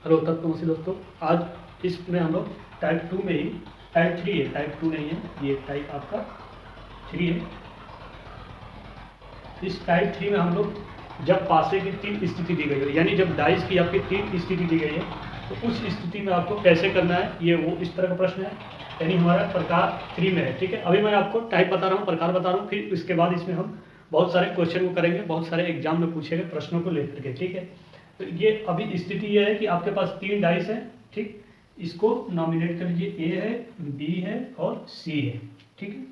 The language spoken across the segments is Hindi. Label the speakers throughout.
Speaker 1: हेलो तब तो मसी दोस्तों, आज इसमें हम लोग टाइप 2 में ही, टाइप 3 है, टाइप 2 नहीं है, ये टाइप आपका 3 है। इस टाइप 3 में हम लोग जब पासे की 3 स्थिति दी गई हो, यानी जब डाइस की आपकी 3 स्थिति दी गई है तो उस स्थिति में आपको कैसे करना है, ये वो इस तरह का प्रश्न है। यानी हमारा प्रकार 3 में है। ठीक है, अभी मैं आपको टाइप बता रहा हूँ, प्रकार बता रहा हूँ, फिर इसके बाद इसमें हम बहुत सारे क्वेश्चन को करेंगे, बहुत सारे एग्जाम में पूछे गए प्रश्नों को लेकर के। ठीक है, तो ये अभी स्थिति ये है कि आपके पास 3 डाइस है। ठीक, इसको नॉमिनेट कर लीजिए, ए है, बी है और सी है। ठीक है,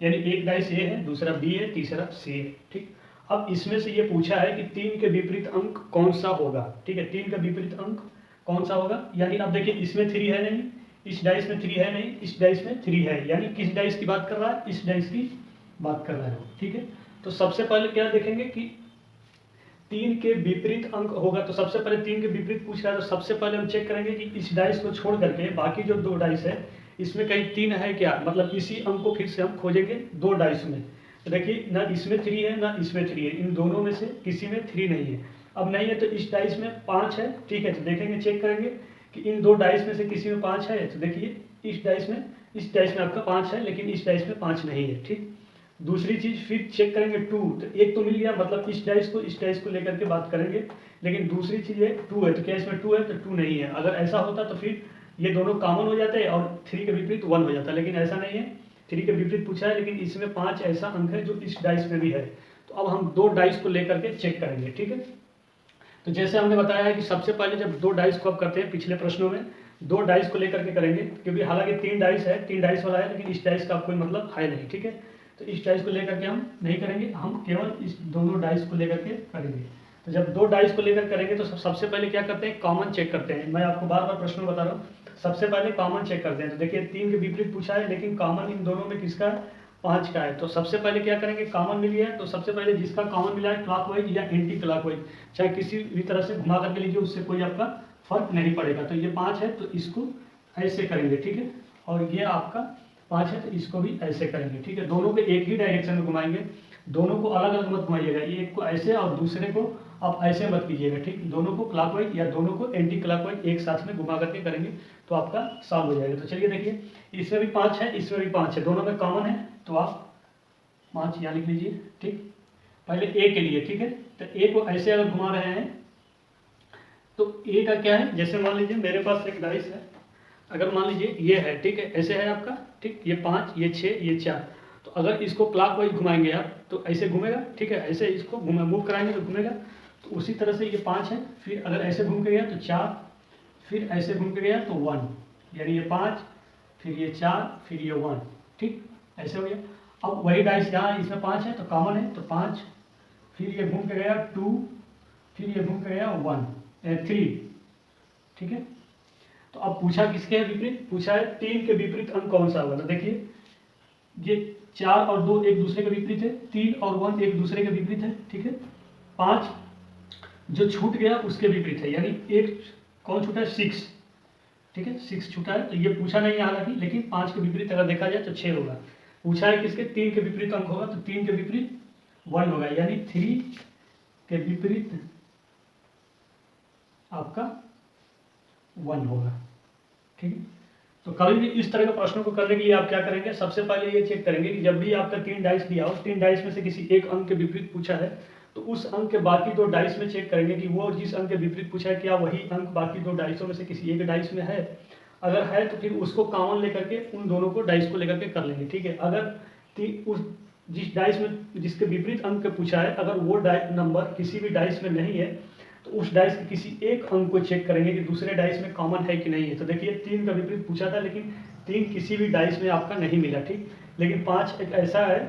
Speaker 1: यानी एक डाइस ए है, दूसरा बी है, तीसरा सी है। ठीक, अब इसमें से ये पूछा है कि 3 के विपरीत अंक कौन सा होगा। ठीक है, 3 का विपरीत अंक कौन सा होगा, यानी अब देखिए इसमें 3 है नहीं, इस डाइस में 3 है नहीं, इस डाइस में 3 है, यानी किस डाइस की बात कर रहा है, इस डाइस की बात कर रहा है। ठीक है, तो सबसे पहले क्या देखेंगे कि 3 के विपरीत अंक होगा, तो सबसे पहले 3 के विपरीत पूछ रहा है, तो सबसे पहले हम चेक करेंगे कि इस डाइस को छोड़ करके बाकी जो 2 डाइस है इसमें कहीं 3 है क्या, मतलब इसी अंक को फिर से हम खोजेंगे 2 डाइस में। तो देखिए ना इसमें 3 है ना इसमें 3 है, इन दोनों में से किसी में 3 नहीं है। अब नहीं है तो इस डाइस में 5 है। ठीक है, तो देखेंगे, चेक करेंगे कि इन 2 डाइस में से किसी में 5 है। तो देखिए इस डाइस में आपका 5 है, लेकिन इस डाइस में 5 नहीं है। ठीक, दूसरी चीज़ फिर चेक करेंगे 2, तो एक तो मिल गया, मतलब इस डाइस को लेकर के बात करेंगे, लेकिन दूसरी चीज़ है 2 है, तो क्या इसमें 2 है, तो 2 नहीं है। अगर ऐसा होता तो फिर ये दोनों कॉमन हो जाते हैं और 3 के विपरीत 1 हो जाता, लेकिन ऐसा नहीं है। 3 के विपरीत पूछा है, लेकिन इसमें 5 ऐसा अंक है जो इस डाइस में भी है। तो अब हम 2 डाइस को लेकर के चेक करेंगे। ठीक है, तो जैसे हमने बताया है कि सबसे पहले जब 2 डाइस को आप करते हैं, पिछले प्रश्नों में 2 डाइस को लेकर के करेंगे, क्योंकि हालांकि 3 डाइस है, 3 डाइस वाला है, लेकिन इस डाइस का कोई मतलब है नहीं। ठीक है, तो इस डाइस को लेकर के हम नहीं करेंगे, हम केवल इस दोनों डाइस को लेकर के करेंगे। तो जब 2 डाइस को लेकर करेंगे तो सबसे पहले क्या करते हैं, कॉमन चेक करते हैं। मैं आपको बार बार प्रश्न बता रहा हूँ, सबसे पहले कॉमन चेक करते हैं। तो देखिए 3 के विपरीत पूछा है, लेकिन कॉमन इन दोनों में किसका, 5 का है। तो सबसे पहले क्या करेंगे, कॉमन मिल गया है, तो सबसे पहले जिसका कॉमन मिला है क्लॉकवाइज या एंटी क्लॉकवाइज, चाहे किसी भी तरह से घुमा करके लीजिए, उससे कोई आपका फर्क नहीं पड़ेगा। तो ये 5 है तो इसको ऐसे करेंगे। ठीक है, और ये आपका 5 है तो इसको भी ऐसे करेंगे। ठीक है, दोनों को एक ही डायरेक्शन में घुमाएंगे, दोनों को अलग अलग मत घुमाइएगा, एक को ऐसे और दूसरे को आप ऐसे मत कीजिएगा। ठीक, दोनों को क्लॉकवाइज या दोनों को एंटी क्लॉकवाइज एक साथ में घुमा करके करेंगे तो आपका सॉल्व हो जाएगा। तो चलिए देखिए, इसमें भी 5 है, इसमें भी 5 है, दोनों में कॉमन है, तो आप 5 यहाँ लिख लीजिए। ठीक, पहले ए के लिए। ठीक है, तो ए को ऐसे अगर घुमा रहे हैं तो ए का क्या है, जैसे मान लीजिए मेरे पास एक डाइस है, अगर मान लीजिए ये है, ठीक है, ऐसे है आपका। ठीक, ये 5, ये 6, ये 4, तो अगर इसको क्लॉकवाइज घुमाएंगे आप तो ऐसे घूमेगा। ठीक है, ऐसे इसको मूव कराएंगे तो घूमेगा। तो उसी तरह से ये 5 है, फिर अगर ऐसे घूम के गया तो 4, फिर ऐसे घूम के गया तो 1, यानी ये 5, फिर ये 4, फिर ये 1। ठीक, ऐसे हो गया। अब वही डाइस यहाँ इसमें 5 है तो कॉमन है, तो 5, फिर ये घूम के गया 2, फिर ये घूम के गया 1, 3। ठीक है, तो अब पूछा किसके विपरीत, पूछा है 3 के विपरीत अंक कौन सा होगा। तो देखिए ये 4 और 2 एक दूसरे के विपरीत है, 3 और 1 एक दूसरे के विपरीत है। ठीक है, 5 जो छूट गया उसके विपरीत है, यानी एक कौन छूटा है, 6। ठीक है, 6 छूटा है, तो ये पूछा नहीं है हालांकि, लेकिन 5 के विपरीत अगर देखा जाए तो 6 होगा। पूछा है किसके, 3 के विपरीत अंक होगा, तो 3 के विपरीत 1 होगा, यानी 3 के विपरीत आपका 1 होगा। ठीक है, तो कभी भी इस तरह के प्रश्नों को करने के लिए आप क्या करेंगे, सबसे पहले ये चेक करेंगे कि जब भी आपका 3 डाइस दिया हो, 3 डाइस में से किसी एक अंक के विपरीत पूछा है, तो उस अंक के बाकी 2 डाइस में चेक करेंगे कि वो जिस अंक के विपरीत पूछा है क्या वही अंक बाकी 2 डाइसों में से किसी एक डाइस में है। अगर है तो फिर उसको कॉमन लेकर के उन दोनों को डाइस को लेकर के कर लेंगे। ठीक है, अगर उस जिस डाइस में जिसके विपरीत अंक पूछा है, अगर वो नंबर किसी भी डाइस में नहीं है, तो उस डाइस के किसी एक अंक को चेक करेंगे कि दूसरे डाइस में कॉमन है कि नहीं है। तो देखिए 3 का विपरीत पूछा था, लेकिन 3 किसी भी डाइस में आपका नहीं मिला। ठीक, लेकिन 5 एक ऐसा है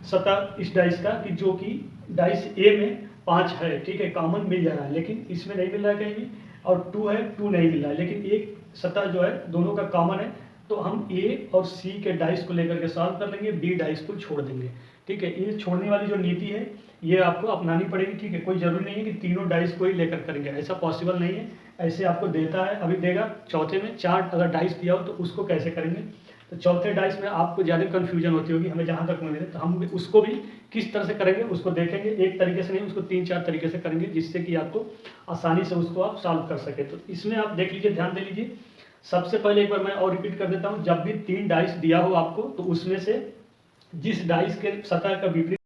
Speaker 1: सतह इस डाइस का कि जो कि डाइस ए में 5 है। ठीक है, कॉमन मिल जा रहा है, लेकिन इसमें नहीं मिल रहा है कहीं भी, और 2 है, 2 नहीं मिल रहा है, लेकिन एक सतह जो है दोनों का कॉमन है। तो हम ए और सी के डाइस को लेकर के सॉल्व कर लेंगे, बी डाइस को छोड़ देंगे। ठीक है, ये छोड़ने वाली जो नीति है ये आपको अपनानी पड़ेगी। ठीक है, कोई जरूरी नहीं है कि तीनों डाइस को ही लेकर करेंगे, ऐसा पॉसिबल नहीं है। ऐसे आपको देता है, अभी देगा चौथे में 4 अगर डाइस दिया हो तो उसको कैसे करेंगे, तो चौथे डाइस में आपको ज़्यादा कन्फ्यूजन होती होगी, हमें जहाँ तक मिले, तो हम उसको भी किस तरह से करेंगे उसको देखेंगे। एक तरीके से नहीं, उसको 3-4 तरीके से करेंगे, जिससे कि आपको आसानी से उसको आप सॉल्व कर सके। तो इसमें आप देख लीजिए, ध्यान दे लीजिए। सबसे पहले एक बार मैं और रिपीट कर देता हूँ, जब भी 3 डाइस दिया हो आपको, तो उसमें से जिस डाइस के सतह का विपरीत